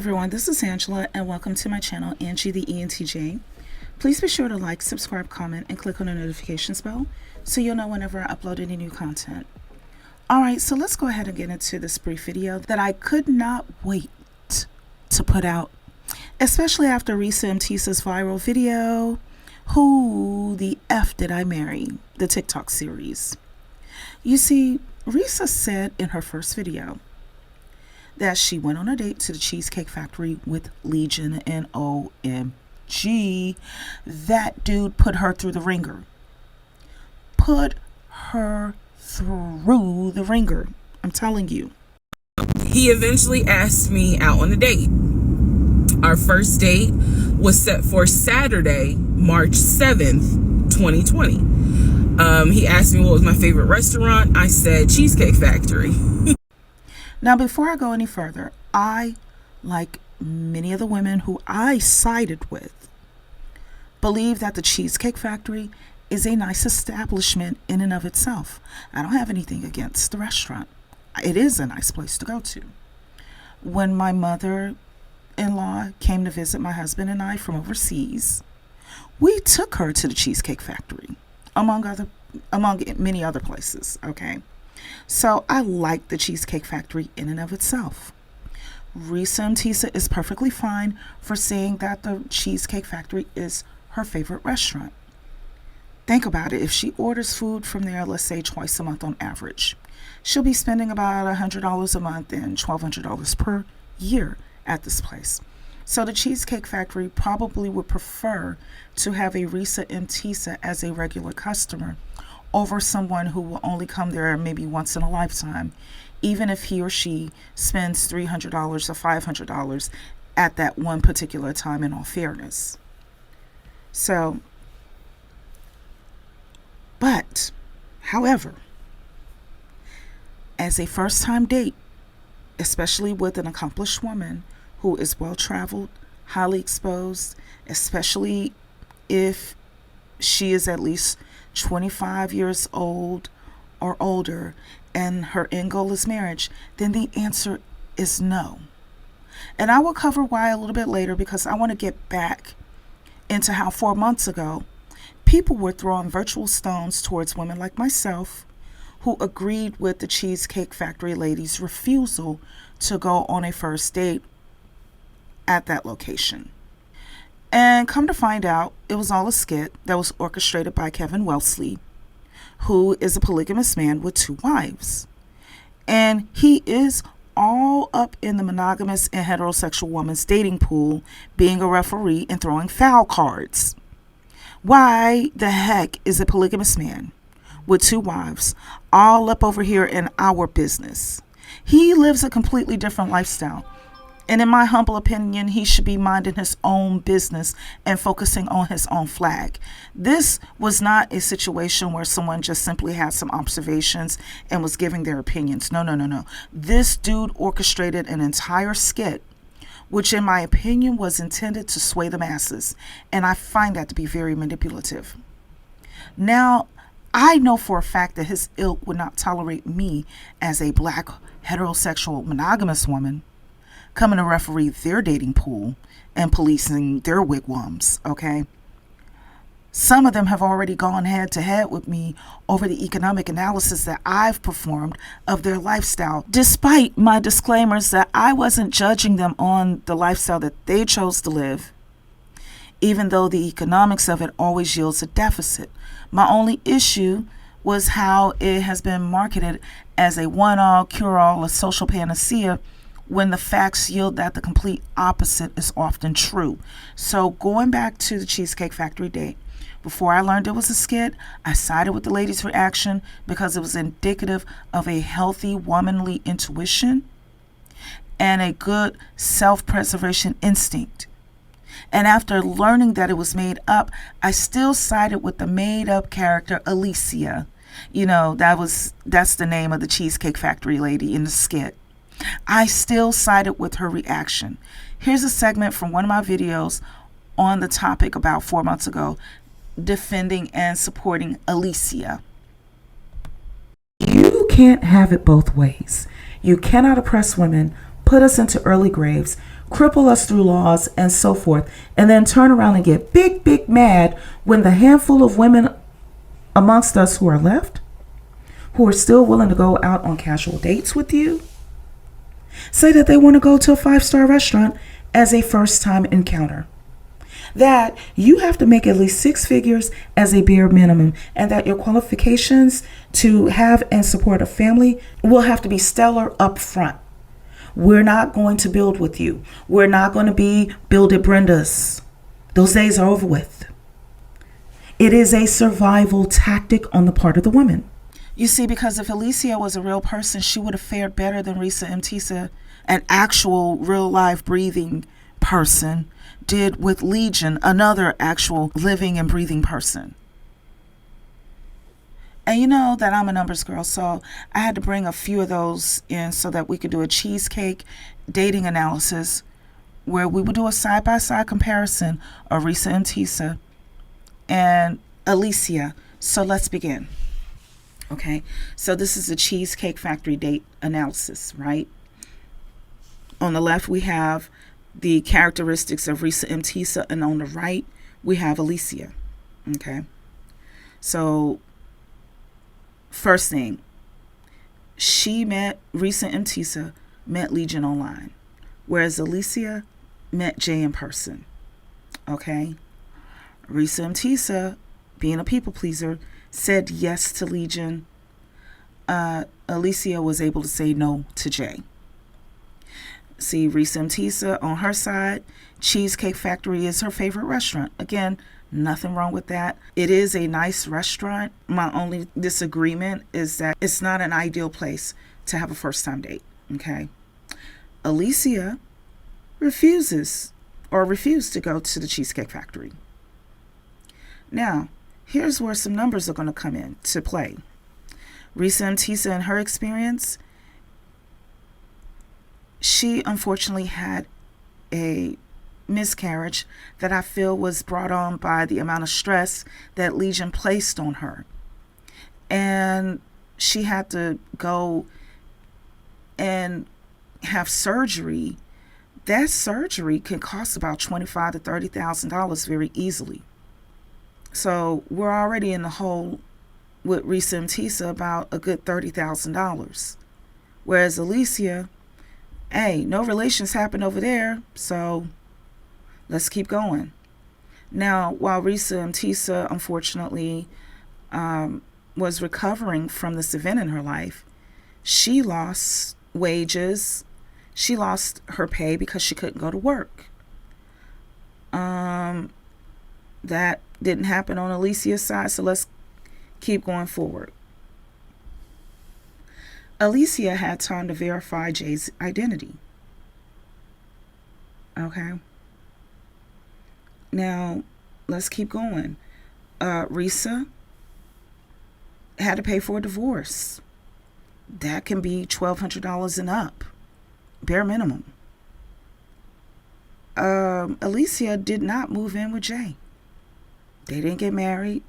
everyone, this is Angela and welcome to my channel, AngieTheENTJ. Please be sure to like, subscribe, comment, and click on the notifications bell so you'll know whenever I upload any new content. Alright, so let's go ahead and get into this brief video that I could not wait to put out, especially after Reesa M Teesa's viral video, Who the F Did I Marry? The TikTok series. You see, Reesa said in her first video that she went on a date to the Cheesecake Factory with Legion, and OMG, that dude put her through the ringer. Put her through the ringer. I'm telling you. He eventually asked me out on a date. Our first date was set for Saturday, March 7th, 2020. He asked me what was my favorite restaurant. I said Cheesecake Factory. Now, before I go any further, I, like many of the women who I sided with, believe that the Cheesecake Factory is a nice establishment in and of itself. I don't have anything against the restaurant. It is a nice place to go to. When my mother-in-law came to visit my husband and I from overseas, we took her to the Cheesecake Factory, among many other places, okay? So I like the Cheesecake Factory in and of itself. Reesa M Teesa is perfectly fine for saying that the Cheesecake Factory is her favorite restaurant. Think about it. If she orders food from there, let's say twice a month on average, she'll be spending about $100 a month and $1,200 per year at this place. So the Cheesecake Factory probably would prefer to have a Reesa M Teesa as a regular customer over someone who will only come there maybe once in a lifetime, even if he or she spends $300 or $500 at that one particular time, in all fairness. So, but, however, as a first-time date, especially with an accomplished woman who is well-traveled, highly exposed, especially if she is at least 25 years old or older and her end goal is marriage, then the answer is no. And I will cover why a little bit later, because I want to get back into how 4 months ago people were throwing virtual stones towards women like myself who agreed with the Cheesecake Factory lady's refusal to go on a first date at that location. And come to find out, it was all a skit that was orchestrated by Kevin Wellesley, who is a polygamous man with 2 wives. And he is all up in the monogamous and heterosexual woman's dating pool, being a referee and throwing foul cards. Why the heck is a polygamous man with 2 wives all up over here in our business? He lives a completely different lifestyle. And in my humble opinion, he should be minding his own business and focusing on his own flag. This was not a situation where someone just simply had some observations and was giving their opinions. No. This dude orchestrated an entire skit, which in my opinion was intended to sway the masses. And I find that to be very manipulative. Now, I know for a fact that his ilk would not tolerate me as a black heterosexual monogamous woman coming to referee their dating pool and policing their wigwams, okay? Some of them have already gone head to head with me over the economic analysis that I've performed of their lifestyle, despite my disclaimers that I wasn't judging them on the lifestyle that they chose to live, even though the economics of it always yields a deficit. My only issue was how it has been marketed as a one-all, cure-all, a social panacea, when the facts yield that the complete opposite is often true. So going back to the Cheesecake Factory date, before I learned it was a skit, I sided with the lady's reaction because it was indicative of a healthy womanly intuition and a good self-preservation instinct. And after learning that it was made up, I still sided with the made-up character Alicia. You know, that's the name of the Cheesecake Factory lady in the skit. I still sided with her reaction. Here's a segment from one of my videos on the topic about 4 months ago, defending and supporting Alicia. You can't have it both ways. You cannot oppress women, put us into early graves, cripple us through laws, and so forth, and then turn around and get big mad when the handful of women amongst us who are left, who are still willing to go out on casual dates with you, say that they want to go to a 5-star restaurant as a first-time encounter. That you have to make at least 6 figures as a bare minimum, and that your qualifications to have and support a family will have to be stellar up front. We're not going to build with you. We're not going to be builded Brendas. Those days are over with. It is a survival tactic on the part of the woman. You see, because if Alicia was a real person, she would have fared better than Reesa M, Teesa, an actual real life breathing person, did with Legion, another actual living and breathing person. And you know that I'm a numbers girl, so I had to bring a few of those in so that we could do a cheesecake dating analysis where we would do a side-by-side comparison of Reesa and Teesa and Alicia. So let's begin. Okay, so this is a Cheesecake Factory date analysis, right? On the left, we have the characteristics of Reesa M, Teesa, and on the right, we have Alicia. Okay, so first thing, Reesa M, Teesa met Legion online, whereas Alicia met Jay in person. Okay, Reesa M, Teesa, being a people pleaser, said yes to Legion. Alicia was able to say no to Jay. See, Reesa M, Teesa, on her side, Cheesecake Factory is her favorite restaurant. Again, nothing wrong with that. It is a nice restaurant. My only disagreement is that it's not an ideal place to have a first-time date. Okay. Alicia refused to go to the Cheesecake Factory. Now, here's where some numbers are going to come in to play. Reesa M, Teesa, in her experience, she unfortunately had a miscarriage that I feel was brought on by the amount of stress that Legion placed on her. And she had to go and have surgery. That surgery can cost about $25,000 to $30,000 very easily. So we're already in the hole with Reesa M, Teesa about a good $30,000. Whereas Alicia, hey, no relations happened over there, so let's keep going. Now, while Reesa M, Teesa, unfortunately, was recovering from this event in her life, she lost wages. She lost her pay because she couldn't go to work. That didn't happen on Alicia's side, so let's keep going forward. Alicia had time to verify Jay's identity. Okay. Now, let's keep going. Reesa had to pay for a divorce. That can be $1,200 and up. Bare minimum. Alicia did not move in with Jay. They didn't get married.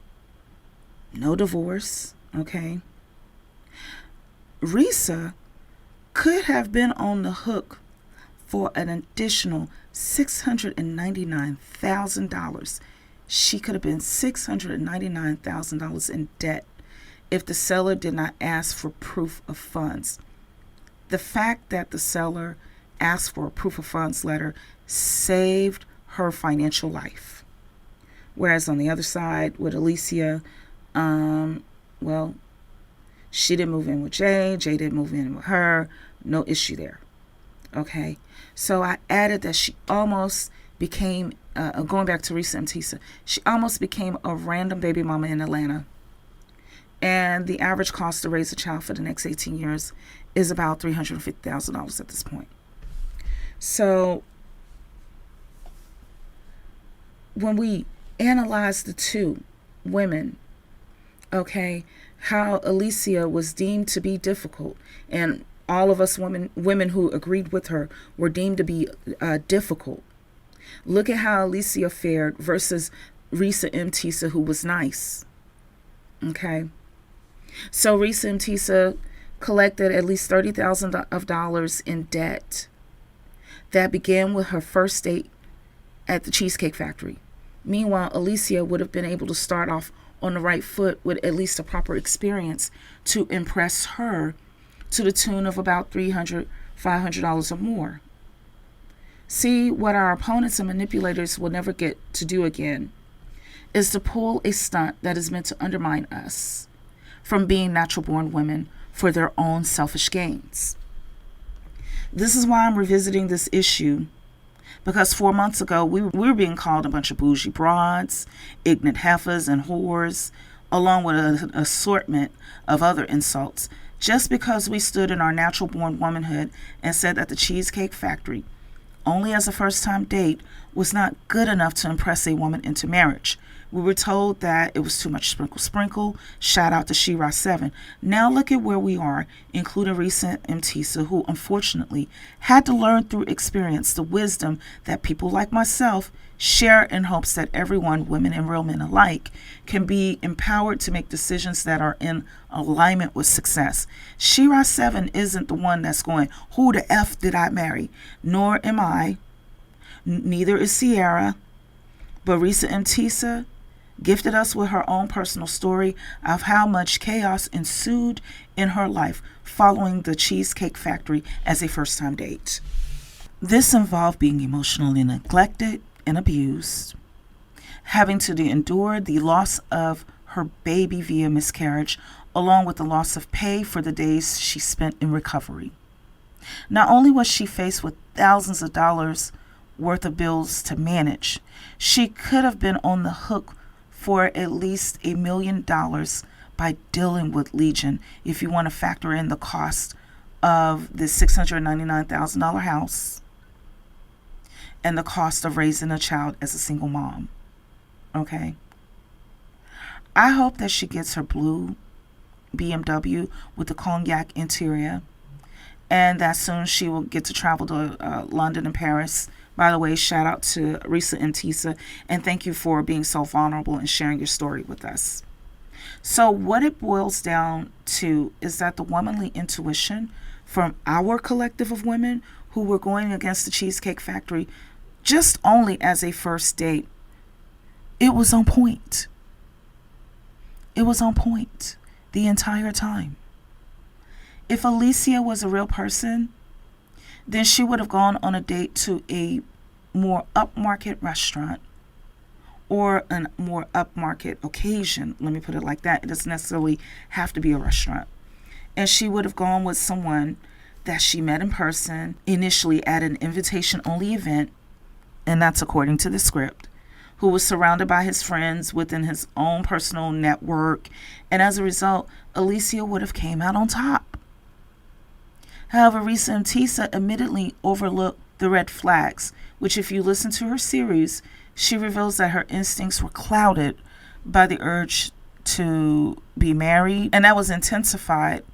No divorce. Okay. Reesa could have been on the hook for an additional $699,000. She could have been $699,000 in debt if the seller did not ask for proof of funds. The fact that the seller asked for a proof of funds letter saved her financial life. Whereas on the other side with Alicia, well, she didn't move in with Jay. Jay didn't move in with her. No issue there. Okay. So I added that she almost became, going back to Reesa M, Teesa, she almost became a random baby mama in Atlanta. And the average cost to raise a child for the next 18 years is about $350,000 at this point. So when we analyze the two women, okay, how Alicia was deemed to be difficult, and all of us women who agreed with her were deemed to be difficult. Look at how Alicia fared versus Reesa M, Teesa, who was nice. Okay. So Reesa M, Teesa collected at least $30,000 in debt. that began with her first date at the Cheesecake Factory. Meanwhile, Alicia would have been able to start off on the right foot with at least a proper experience to impress her to the tune of about $300, $500 or more. See, what our opponents and manipulators will never get to do again is to pull a stunt that is meant to undermine us from being natural-born women for their own selfish gains. This is why I'm revisiting this issue, because 4 months ago, we were being called a bunch of bougie broads, ignorant heifers, and whores, along with an assortment of other insults, just because we stood in our natural-born womanhood and said that the Cheesecake Factory, only as a first-time date, was not good enough to impress a woman into marriage. We were told that it was too much sprinkle. Shout out to Reesa M. Now look at where we are, including Reesa M, Teesa, who unfortunately had to learn through experience the wisdom that people like myself share in hopes that everyone, women and real men alike, can be empowered to make decisions that are in alignment with success. Reesa M isn't the one that's going, "Who the F did I marry?" Nor am I. Neither is Sierra. But Reesa M, Teesa gifted us with her own personal story of how much chaos ensued in her life following the Cheesecake Factory as a first-time date. This involved being emotionally neglected and abused, having to endure the loss of her baby via miscarriage, along with the loss of pay for the days she spent in recovery. Not only was she faced with thousands of dollars worth of bills to manage, she could have been on the hook for at least $1 million by dealing with Legion, if you want to factor in the cost of the $699,000 house and the cost of raising a child as a single mom. Okay? I hope that she gets her blue BMW with the cognac interior, and that soon she will get to travel to London and Paris. By the way, shout out to Reesa and Teesa, and thank you for being so vulnerable and sharing your story with us. So what it boils down to is that the womanly intuition from our collective of women who were going against the Cheesecake Factory just only as a first date, it was on point. It was on point the entire time. If Alicia was a real person, then she would have gone on a date to a more upmarket restaurant or a more upmarket occasion. Let me put it like that. It doesn't necessarily have to be a restaurant. And she would have gone with someone that she met in person, initially at an invitation-only event, and that's according to the script, who was surrounded by his friends within his own personal network, and as a result, Alicia would have came out on top. However, Reesa and Teesa admittedly overlooked the red flags, which if you listen to her series, she reveals that her instincts were clouded by the urge to be married, and that was intensified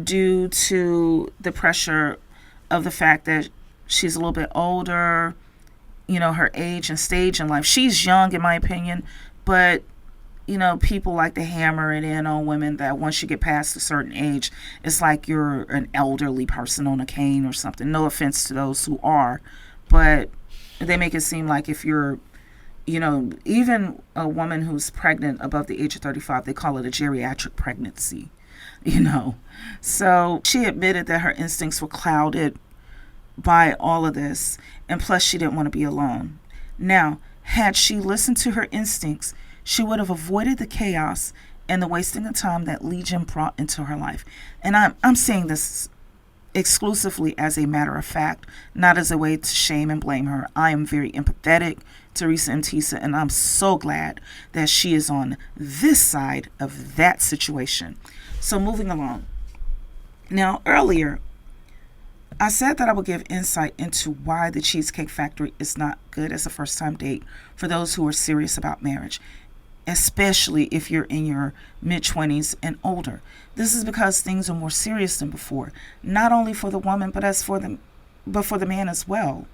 due to the pressure of the fact that she's a little bit older, her age and stage in life. She's young, in my opinion, but people like to hammer it in on women that once you get past a certain age, it's like you're an elderly person on a cane or something. No offense to those who are, but they make it seem like if you're, even a woman who's pregnant above the age of 35, they call it a geriatric pregnancy, So she admitted that her instincts were clouded by all of this, and plus she didn't want to be alone. Now, had she listened to her instincts, she would have avoided the chaos and the wasting of time that Legion brought into her life. And I'm saying this exclusively as a matter of fact, not as a way to shame and blame her. I am very empathetic to Reesa and Teesa, and I'm so glad that she is on this side of that situation. So moving along. Now, earlier, I said that I would give insight into why the Cheesecake Factory is not good as a first-time date for those who are serious about marriage, especially if you're in your mid-20s and older. This is because things are more serious than before, not only for the woman, but for the man as well.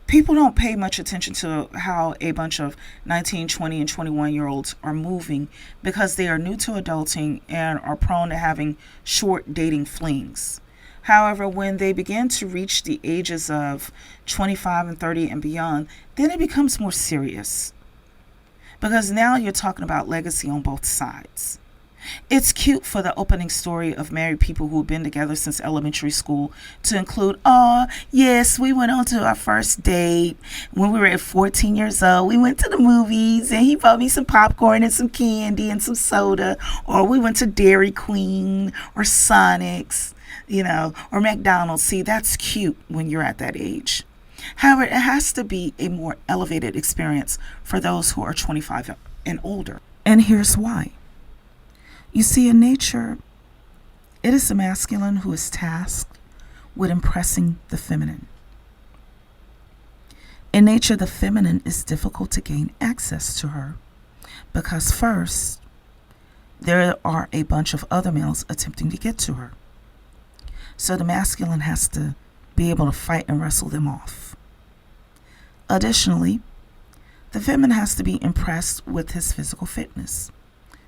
People don't pay much attention to how a bunch of 19, 20, and 21-year-olds are moving because they are new to adulting and are prone to having short dating flings. However, when they begin to reach the ages of 25 and 30 and beyond, then it becomes more serious. Because now you're talking about legacy on both sides. It's cute for the opening story of married people who've been together since elementary school to include, oh, yes, we went on to our first date when we were at 14 years old. We went to the movies and he bought me some popcorn and some candy and some soda. Or we went to Dairy Queen or Sonic's, or McDonald's. See, that's cute when you're at that age. However, it has to be a more elevated experience for those who are 25 and older. And here's why. You see, in nature, it is the masculine who is tasked with impressing the feminine. In nature, the feminine is difficult to gain access to her because first, there are a bunch of other males attempting to get to her. So the masculine has to be able to fight and wrestle them off. Additionally, the feminine has to be impressed with his physical fitness.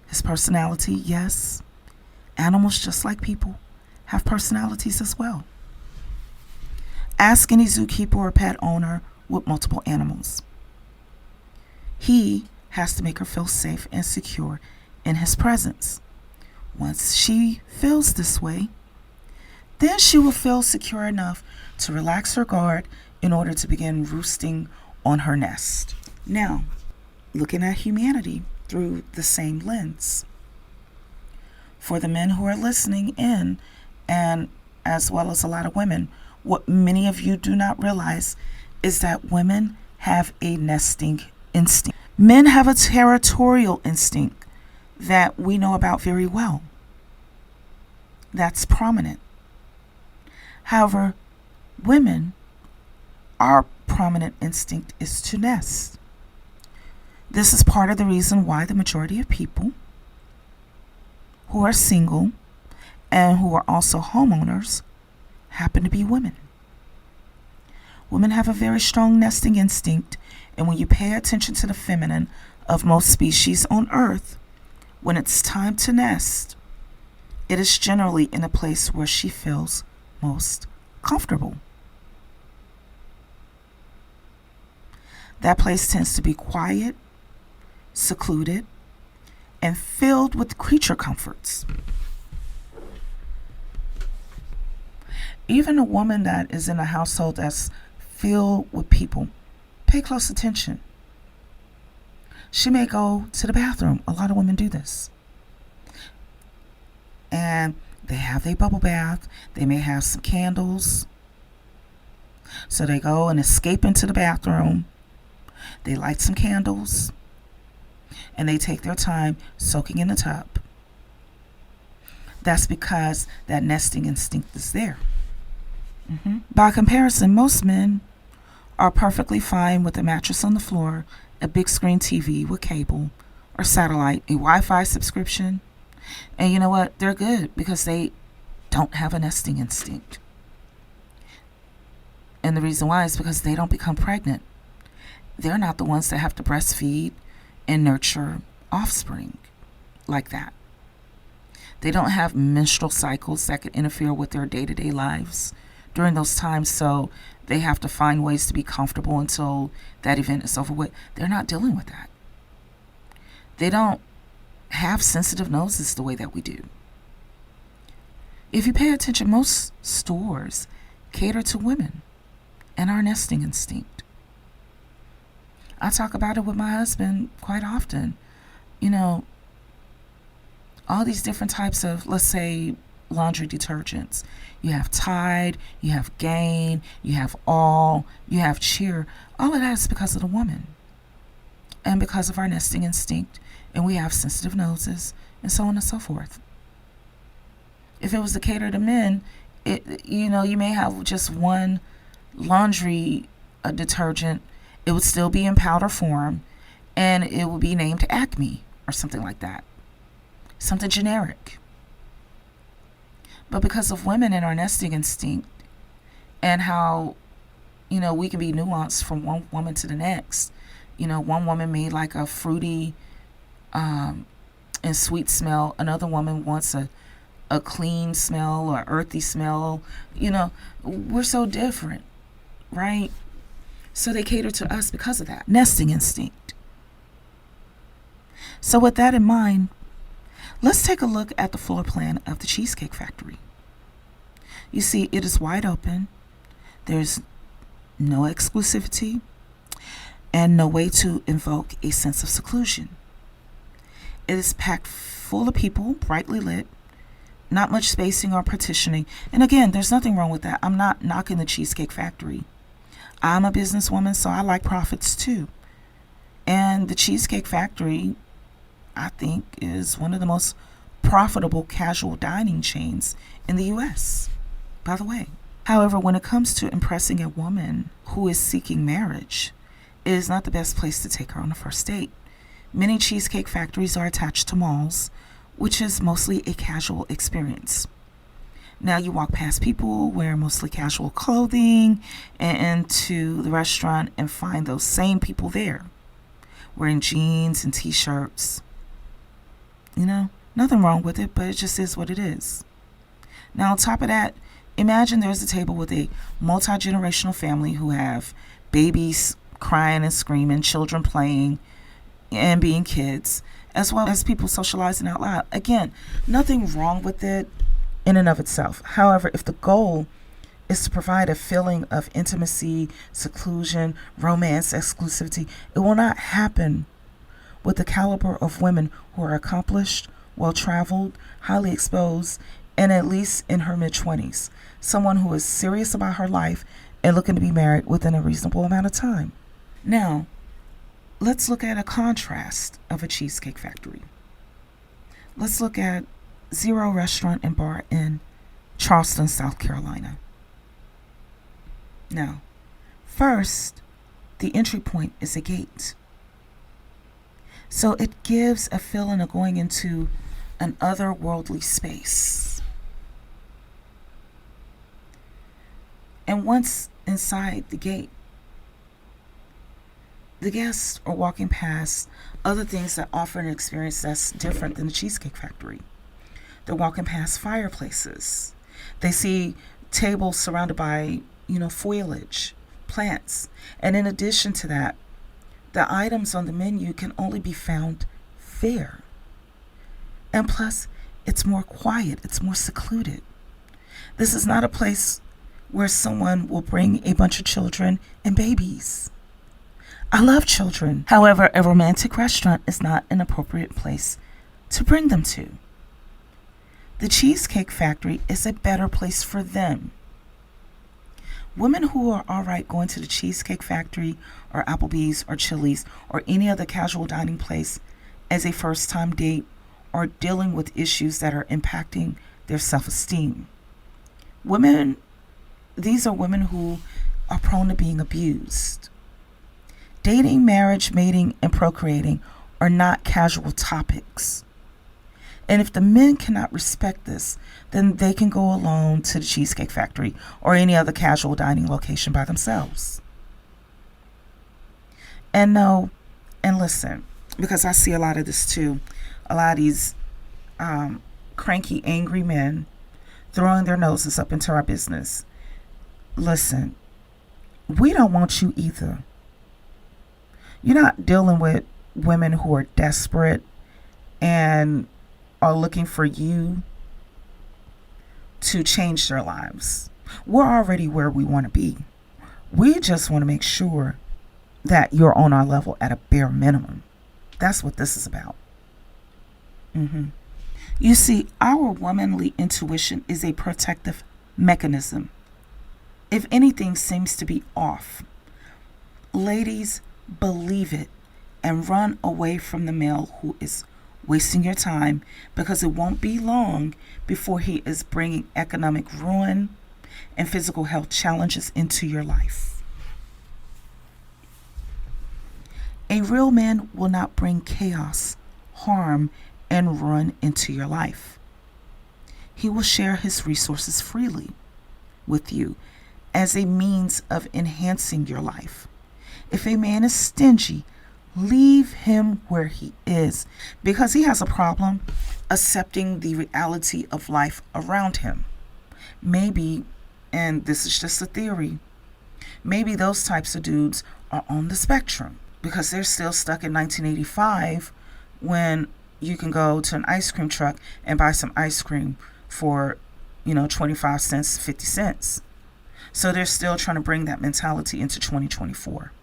His personality, yes. Animals, just like people, have personalities as well. Ask any zookeeper or pet owner with multiple animals. He has to make her feel safe and secure in his presence. Once she feels this way, then she will feel secure enough to relax her guard in order to begin roosting on her nest. Now, looking at humanity through the same lens. For the men who are listening in, and as well as a lot of women, what many of you do not realize is that women have a nesting instinct. Men have a territorial instinct that we know about very well. That's prominent. However, women, our prominent instinct is to nest. This is part of the reason why the majority of people who are single and who are also homeowners happen to be women. Women have a very strong nesting instinct, and when you pay attention to the feminine of most species on Earth, when it's time to nest, it is generally in a place where she feels most comfortable. That place tends to be quiet, secluded, and filled with creature comforts. Even a woman that is in a household that's filled with people, pay close attention. She may go to the bathroom. A lot of women do this. And they have their bubble bath. They may have some candles. So they go and escape into the bathroom. They light some candles. And they take their time soaking in the tub. That's because that nesting instinct is there. By comparison, most men are perfectly fine with a mattress on the floor, a big screen TV with cable or satellite, a Wi-Fi subscription. And you know what? They're good because they don't have a nesting instinct. And the reason why is because they don't become pregnant. They're not the ones that have to breastfeed and nurture offspring like that. They don't have menstrual cycles that could interfere with their day-to-day lives during those times, so they have to find ways to be comfortable until that event is over with. They're not dealing with that. They don't have sensitive noses the way that we do. If you pay attention, most stores cater to women and our nesting instinct. I talk about it with my husband quite often. You know, all these different types of, let's say, laundry detergents. You have Tide, you have Gain, you have All, you have Cheer. All of that is because of the woman and because of our nesting instinct, and we have sensitive noses and so on and so forth. If it was to cater to men, you may have just one laundry detergent. It would still be in powder form, and it would be named Acme or something like that. Something generic. But because of women and our nesting instinct and how, we can be nuanced from one woman to the next. One woman may like a fruity and sweet smell. Another woman wants a a clean smell or earthy smell. We're so different, right? So they cater to us because of that. Nesting instinct. So with that in mind, let's take a look at the floor plan of the Cheesecake Factory. You see, it is wide open. There's no exclusivity and no way to invoke a sense of seclusion. It is packed full of people, brightly lit, not much spacing or partitioning. And again, there's nothing wrong with that. I'm not knocking the Cheesecake Factory. I'm a businesswoman, so I like profits too. And the Cheesecake Factory, I think, is one of the most profitable casual dining chains in the U.S., by the way. However, when it comes to impressing a woman who is seeking marriage, it is not the best place to take her on a first date. Many Cheesecake Factories are attached to malls, which is mostly a casual experience. Now you walk past people wearing mostly casual clothing and to the restaurant and find those same people there wearing jeans and t-shirts. Nothing wrong with it, but it just is what it is. Now on top of that, imagine there's a table with a multi-generational family who have babies crying and screaming, children playing and being kids, as well as people socializing out loud. Again, nothing wrong with it in and of itself. However, if the goal is to provide a feeling of intimacy, seclusion, romance, exclusivity, it will not happen with the caliber of women who are accomplished, well-traveled, highly exposed, and at least in her mid-20s. Someone who is serious about her life and looking to be married within a reasonable amount of time. Now, let's look at a contrast of a Cheesecake Factory. Let's look at Zero Restaurant and Bar in Charleston, South Carolina. Now, first, the entry point is a gate. So it gives a feeling of going into an otherworldly space. And once inside the gate, the guests are walking past other things that offer an experience that's different than the Cheesecake Factory. They're walking past fireplaces. They see tables surrounded by, foliage, plants. And in addition to that, the items on the menu can only be found there. And plus, it's more quiet, it's more secluded. This is not a place where someone will bring a bunch of children and babies. I love children. However, a romantic restaurant is not an appropriate place to bring them to. The Cheesecake Factory is a better place for them. Women who are all right going to the Cheesecake Factory or Applebee's or Chili's or any other casual dining place as a first-time date are dealing with issues that are impacting their self-esteem. These are women who are prone to being abused. Dating, marriage, mating, and procreating are not casual topics. And if the men cannot respect this, then they can go alone to the Cheesecake Factory or any other casual dining location by themselves. And listen, because I see a lot of this too, a lot of these cranky, angry men throwing their noses up into our business. Listen, we don't want you either. You're not dealing with women who are desperate and are looking for you to change their lives. We're already where we want to be. We just want to make sure that you're on our level at a bare minimum. That's what this is about. You see, our womanly intuition is a protective mechanism. If anything seems to be off, ladies, believe it and run away from the male who is wasting your time, because it won't be long before he is bringing economic ruin and physical health challenges into your life. A real man will not bring chaos, harm, and ruin into your life. He will share his resources freely with you as a means of enhancing your life. If a man is stingy, leave him where he is, because he has a problem accepting the reality of life around him. Maybe, and this is just a theory, maybe those types of dudes are on the spectrum because they're still stuck in 1985 when you can go to an ice cream truck and buy some ice cream for, 25 cents, 50 cents. So they're still trying to bring that mentality into 2024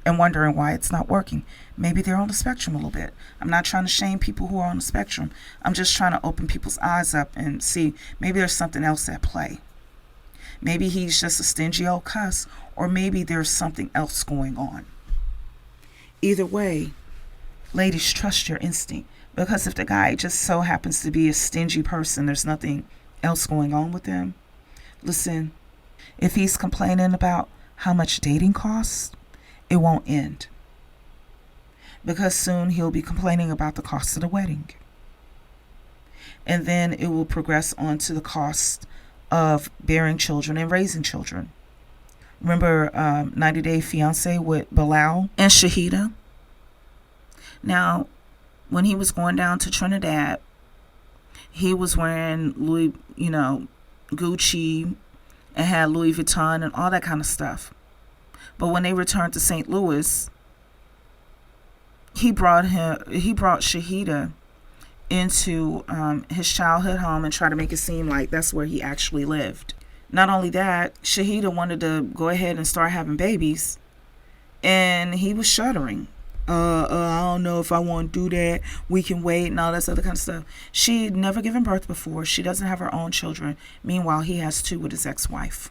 and wondering why it's not working. Maybe they're on the spectrum a little bit. I'm not trying to shame people who are on the spectrum. I'm just trying to open people's eyes up and see maybe there's something else at play. Maybe he's just a stingy old cuss, or maybe there's something else going on. Either way, ladies, trust your instinct. Because if the guy just so happens to be a stingy person, there's nothing else going on with him. Listen, if he's complaining about how much dating costs, it won't end. Because soon he'll be complaining about the cost of the wedding. And then it will progress on to the cost of bearing children and raising children. Remember 90 Day Fiancé with Bilal and Shahida? Now, when he was going down to Trinidad, he was wearing Louis, Gucci, and had Louis Vuitton and all that kind of stuff. But when they returned to St. Louis, he brought Shahida into his childhood home and tried to make it seem like that's where he actually lived. Not only that, Shahida wanted to go ahead and start having babies, and he was shuddering. I don't know if I want to do that. We can wait and all this other kind of stuff. She'd never given birth before. She doesn't have her own children. Meanwhile, he has 2 with his ex-wife.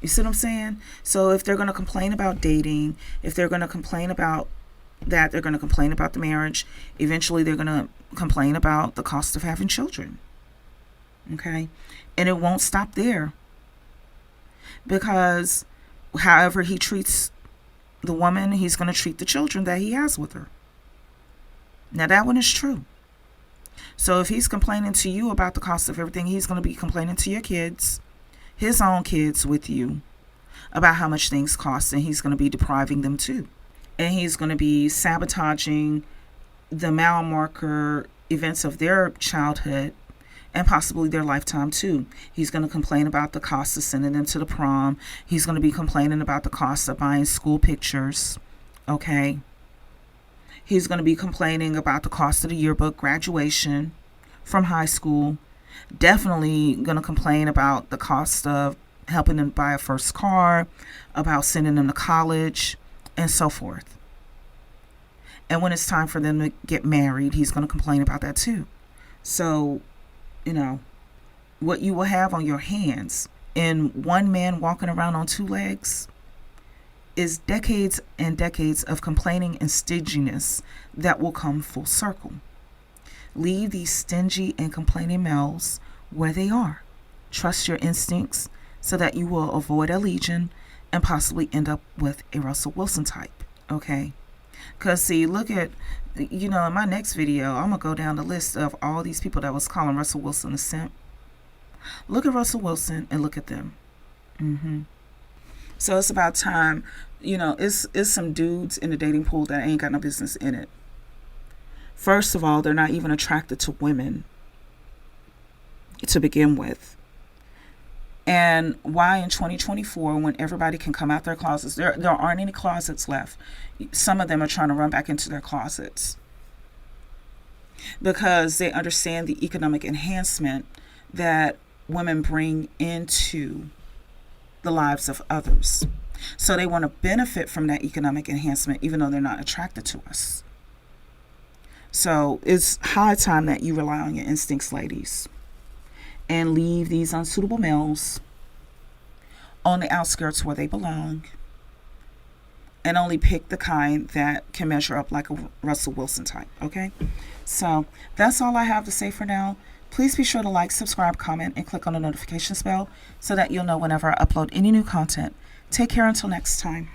You see what I'm saying? So if they're going to complain about dating, if they're going to complain about that, they're going to complain about the marriage. Eventually, they're going to complain about the cost of having children. Okay? And it won't stop there. Because however he treats the woman, he's going to treat the children that he has with her. Now, that one is true. So if he's complaining to you about the cost of everything, he's going to be complaining to your kids, his own kids with you, about how much things cost, and he's going to be depriving them too. And he's going to be sabotaging the mile marker events of their childhood and possibly their lifetime too. He's going to complain about the cost of sending them to the prom. He's going to be complaining about the cost of buying school pictures. Okay. He's going to be complaining about the cost of the yearbook, graduation from high school. Definitely going to complain about the cost of helping them buy a first car, about sending them to college, and so forth. And when it's time for them to get married, he's going to complain about that too. So, what you will have on your hands in one man walking around on 2 legs is decades and decades of complaining and stinginess that will come full circle. Leave these stingy and complaining males where they are. Trust your instincts so that you will avoid a legion and possibly end up with a Russell Wilson type. Okay? Because, see, look at, in my next video, I'm going to go down the list of all these people that was calling Russell Wilson a simp. Look at Russell Wilson and look at them. So it's about time, it's some dudes in the dating pool that ain't got no business in it. First of all, they're not even attracted to women to begin with. And why in 2024, when everybody can come out their closets, there aren't any closets left. Some of them are trying to run back into their closets because they understand the economic enhancement that women bring into the lives of others. So they want to benefit from that economic enhancement, even though they're not attracted to us. So it's high time that you rely on your instincts, ladies, and leave these unsuitable males on the outskirts where they belong, and only pick the kind that can measure up like a Russell Wilson type. Okay? So that's all I have to say for now. Please be sure to like, subscribe, comment, and click on the notifications bell so that you'll know whenever I upload any new content. Take care until next time.